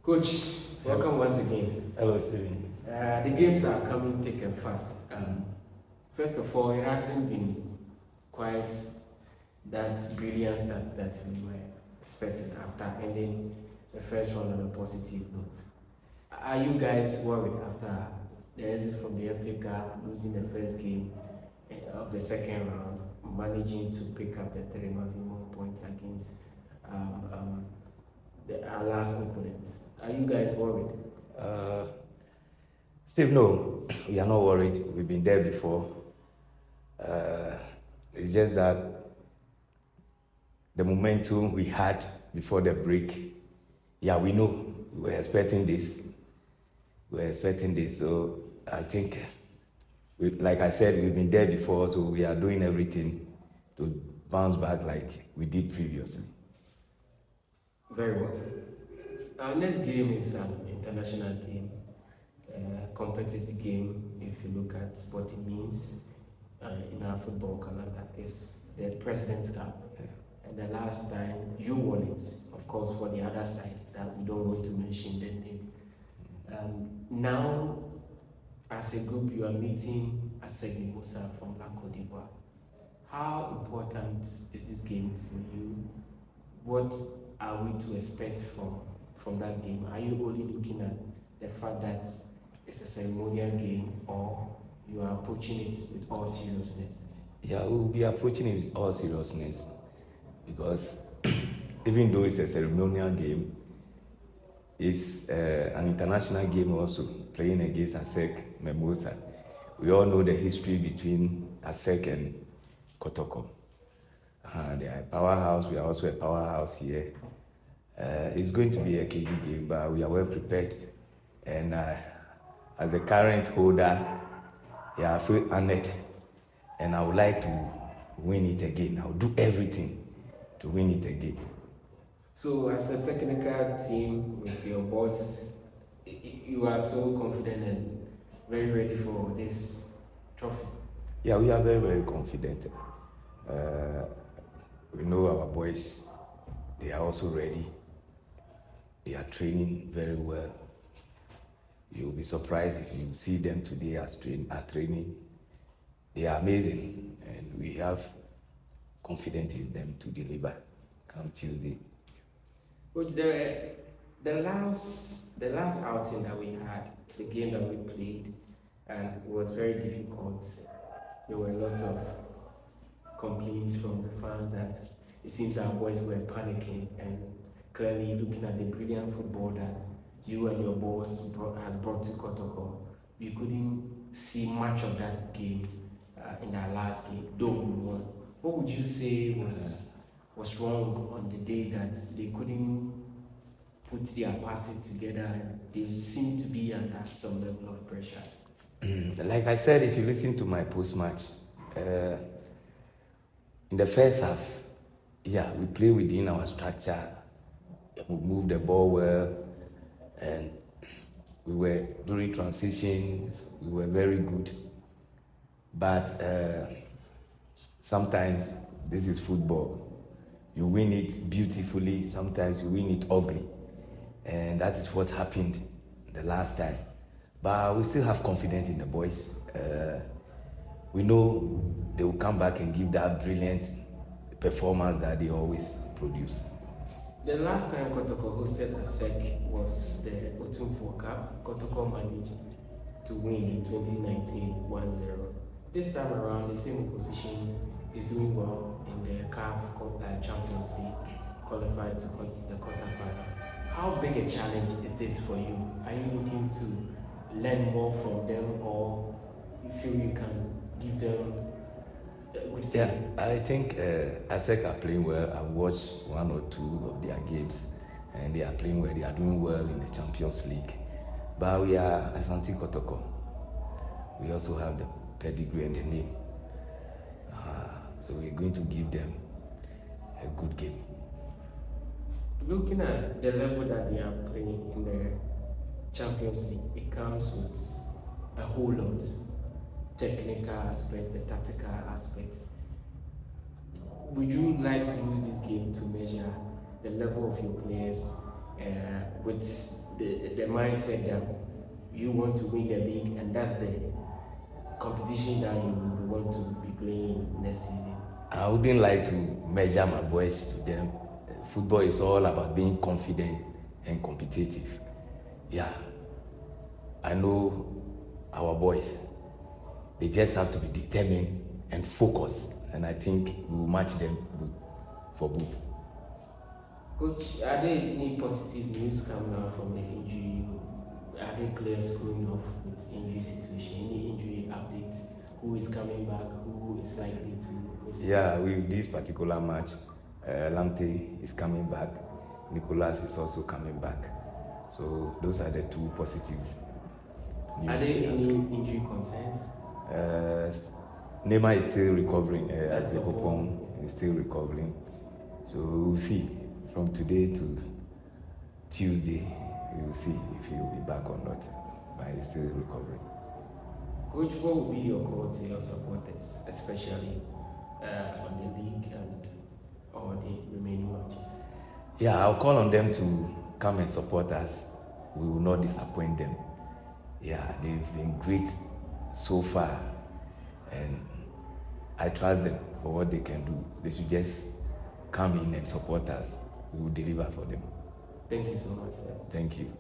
Coach, welcome once again. Hello, Steven. The games are coming thick and fast. First of all, it hasn't been quite that brilliant start that we were expecting after ending the first round on a positive note. Are you guys worried after the exit from the FA Cup, losing the first game of the second round, managing to pick up the 3 maximum points against our last opponent? Are you guys worried? Steve, no, we are not worried. We've been there before. It's just that the momentum we had before the break, we know we were expecting this. So I think, like I said, we've been there before, so we are doing everything to bounce back like we did previously. Very well. Our next game is an international game, competitive game. If you look at what it means in our football calendar, it's the President's Cup. Yeah. And the last time you won it, of course, for the other side, that we don't want to mention the name. Now, as a group, you are meeting ASEC Mimosas from La Côte d'Ivoire. How important is this game for you? What are we to expect from that game? Are you only looking at the fact that it's a ceremonial game, or you are approaching it with all seriousness? Yeah, we'll be approaching it with all seriousness because even though it's a ceremonial game, it's an international game also, playing against ASEC Mimosas. We all know the history between ASEC and Kotoko. They are a powerhouse, we are also a powerhouse here. It's going to be a cagey game, but we are well prepared. And as the current holder, I feel honored. And I would like to win it again. I will do everything to win it again. So as a technical team with your bosses, you are so confident and very ready for this trophy? Yeah, we are very, very confident. We know our boys, they are also ready. They are training very well. You'll be surprised if you see them today are training. They are amazing, and we have confidence in them to deliver come Tuesday. Well, the last outing that we had, the game that we played, and it was very difficult. There were lots of complaints from the fans that it seems our boys were panicking, and clearly looking at the brilliant football that you and your boss has brought to Kotoko, we couldn't see much of that game in our last game, though we won. What would you say was wrong on the day that they couldn't put their passes together and they seemed to be under some level of pressure? Like I said, if you listen to my post-match, in the first half, we play within our structure. We moved the ball well, and we were during transitions, we were very good. But sometimes this is football. You win it beautifully, sometimes you win it ugly. And that is what happened the last time. But we still have confidence in the boys. We know they will come back and give that brilliant performance that they always produce. The last time Kotoko hosted ASEC was the Ocloo Cup. Kotoko managed to win in 2019 1-0. This time around, the same opposition is doing well in the CAF Champions League, qualified to the quarterfinal. How big a challenge is this for you? Are you looking to learn more from them, or you feel you can give them a good game? I think ASEC are playing well. I've watched 1 or 2 of their games, and they are playing well. They are doing well in the Champions League. But we are Asante Kotoko. We also have the pedigree and the name. So we're going to give them a good game. Looking at the level that they are playing in the Champions League, it comes with a whole lot. Technical aspect, the tactical aspect. Would you like to use this game to measure the level of your players with the mindset that you want to win the league and that's the competition that you want to be playing next season? I wouldn't like to measure my boys to them. Football is all about being confident and competitive. Yeah, I know our boys. They just have to be determined and focused, and I think we will match them for both. Coach, are there any positive news coming out from the injury? Are there players going off with injury situation? Any injury updates? Who is coming back? Who is likely to miss? Yeah, with this particular match, Lamte is coming back. Nicolas is also coming back. So those are the two positive news. Are there any injury concerns? Neymar is still recovering. As is still recovering. So we'll see. From today to Tuesday, we will see if he will be back or not. But he's still recovering. Coach, what will be your call to your supporters, especially on the league and all the remaining matches? Yeah, I'll call on them to come and support us. We will not disappoint them. Yeah, they've been great so far, and I trust them for what they can do. They should just come in and support us. We will deliver for them. Thank you so much, sir. Thank you.